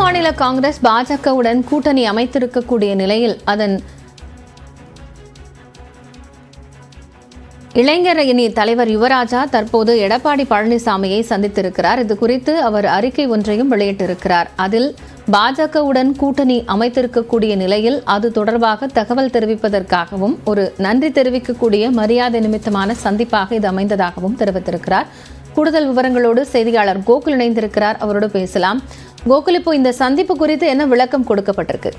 மாநில காங்கிரஸ் பாஜகவுடன் கூட்டணி அமைத்திருக்கக்கூடிய நிலையில் அதன் இளைஞர் அணி தலைவர் யுவராஜா தற்போது எடப்பாடி பழனிசாமியை சந்தித்திருக்கிறார். இது குறித்து அவர் அறிக்கை ஒன்றையும் வெளியிட்டிருக்கிறார். அதில் பாஜகவுடன் கூட்டணி அமைத்திருக்கக்கூடிய நிலையில் அது தொடர்பாக தகவல் தெரிவிப்பதற்காகவும் ஒரு நன்றி தெரிவிக்கக்கூடிய மரியாதை நிமித்தமான சந்திப்பாக இது அமைந்ததாகவும் தெரிவித்திருக்கிறார். கூடுதல் விவரங்களோடு செய்தியாளர் கோகுல் இணைந்திருக்கிறார். அவரோடு பேசலாம். கோகுல், இப்போ இந்த சந்திப்பு குறித்து என்ன விளக்கம் கொடுக்கப்பட்டிருக்கு?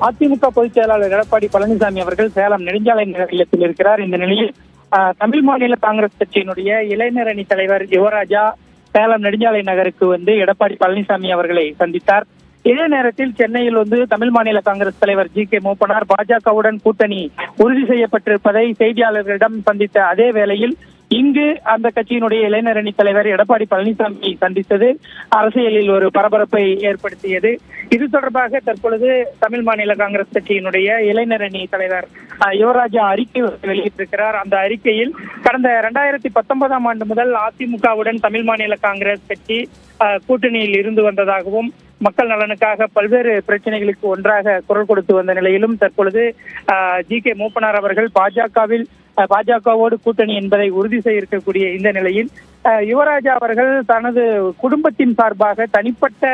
அதிமுக பொதுச் செயலாளர் எடப்பாடி பழனிசாமி அவர்கள் சேலம் நெடுஞ்சாலை நிலையத்தில் இருக்கிறார். இந்த நிலையில் தமிழ் மாநில காங்கிரஸ் கட்சியினுடைய இளைஞர் அணி தலைவர் யுவராஜா சேலம் நெடுஞ்சாலை நகருக்கு வந்து எடப்பாடி பழனிசாமி அவர்களை சந்தித்தார். இதே நேரத்தில் சென்னையில் தமிழ் மாநில காங்கிரஸ் தலைவர் ஜி.கே. மூப்பனார் பாஜகவுடன் கூட்டணி உறுதி செய்யப்பட்டிருப்பதை செய்தியாளர்களிடம் சந்தித்த அதே வேளையில் இங்கு அந்த கட்சியினுடைய இளைஞர் அணி தலைவர் எடப்பாடி பழனிசாமி சந்தித்தது அரசியலில் ஒரு பரபரப்பை ஏற்படுத்தியது. இது தொடர்பாக தற்பொழுது தமிழ் மாநில காங்கிரஸ் கட்சியினுடைய இளைஞர் அணி தலைவர் யுவராஜா அறிக்கை வெளியிட்டிருக்கிறார். அந்த அறிக்கையில் கடந்த 2019ஆம் ஆண்டு முதல் அதிமுகவுடன் தமிழ் மாநில காங்கிரஸ் கட்சி கூட்டணியில் இருந்து வந்ததாகவும் மக்கள் நலனுக்காக பல்வேறு பிரச்சனைகளுக்கு ஒன்றாக குரல் கொடுத்து வந்த நிலையிலும் தற்பொழுது ஜி.கே. மூப்பனார் அவர்கள் பாஜகவோடு கூட்டணி என்பதை உறுதி செய்ய இருக்கக்கூடிய இந்த நிலையில் யுவராஜா அவர்கள் தனது குடும்பத்தின் சார்பாக தனிப்பட்ட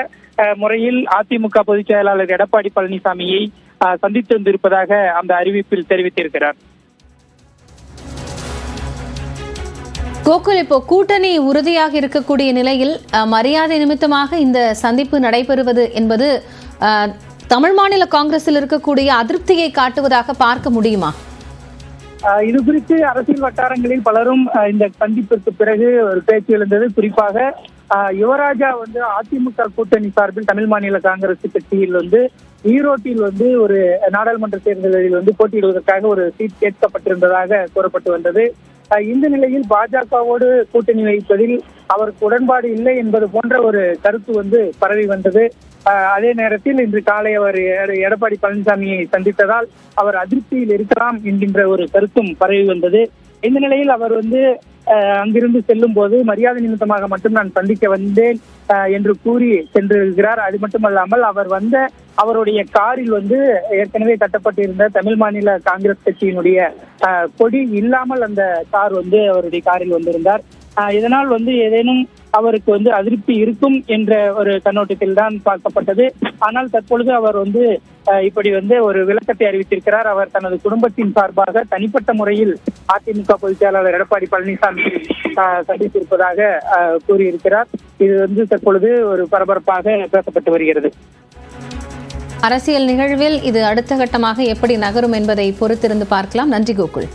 முறையில் அதிமுக பொதுச் செயலாளர் எடப்பாடி பழனிசாமியை சந்தித்து வந்திருப்பதாக அந்த அறிவிப்பில் தெரிவித்திருக்கிறார். கோகுல், இப்போ கூட்டணி உறுதியாக இருக்கக்கூடிய நிலையில் மரியாதை நிமித்தமாக இந்த சந்திப்பு நடைபெறுவது என்பது தமிழ் மாநில காங்கிரஸில் இருக்கக்கூடிய அதிருப்தியை காட்டுவதாக பார்க்க முடியுமா? இது குறித்து அரசியல் வட்டாரங்களில் பலரும் இந்த சந்திப்பிற்கு பிறகு ஒரு பேச்சு எழுந்தது. குறிப்பாக யுவராஜா அதிமுக கூட்டணி சார்பில் தமிழ் மாநில காங்கிரஸ் கட்சியில் ஈரோட்டில் ஒரு நாடாளுமன்ற தேர்தலில் போட்டியிடுவதற்காக ஒரு சீட் கேட்கப்பட்டிருந்ததாக கூறப்பட்டு வந்தது. இந்த நிலையில் பாஜகவோடு கூட்டணி வைப்பதில் அவருக்கு உடன்பாடு இல்லை என்பது போன்ற ஒரு கருத்து பரவி வந்தது. அதே நேரத்தில் இன்று காலை அவர் எடப்பாடி பழனிசாமியை சந்தித்ததால் அவர் அதிருப்தியில் இருக்கலாம் என்கின்ற ஒரு கருத்தும் பரவி வந்தது. இந்த நிலையில் அவர் அங்கிருந்து செல்லும் போது மரியாதை நிமித்தமாக மட்டும் நான் சந்திக்க வந்தேன் என்று கூறி சென்றிருக்கிறார். அது மட்டுமல்லாமல் அவர் அவருடைய காரில் ஏற்கனவே கட்டப்பட்டிருந்த தமிழ் மாநில காங்கிரஸ் கட்சியினுடைய கொடி இல்லாமல் அந்த கார் அவருடைய காரில் வந்திருந்தார். இதனால் ஏதேனும் அவருக்கு அதிருப்தி இருக்கும் என்ற ஒரு கண்ணோட்டத்தில் தான் பார்க்கப்பட்டது. ஆனால் தற்பொழுது அவர் இப்படி ஒரு விளக்கத்தை அறிவித்திருக்கிறார். அவர் தனது குடும்பத்தின் சார்பாக தனிப்பட்ட முறையில் அதிமுக பொதுச் செயலாளர் எடப்பாடி பழனிசாமி சந்தித்திருப்பதாக கூறியிருக்கிறார். இது தற்பொழுது ஒரு பரபரப்பாக பேசப்பட்டு வருகிறது. அரசியல் நிகழ்வில் இது அடுத்த கட்டமாக எப்படி நகரும் என்பதை பொறுத்திருந்து பார்க்கலாம். நன்றி கோகுல்.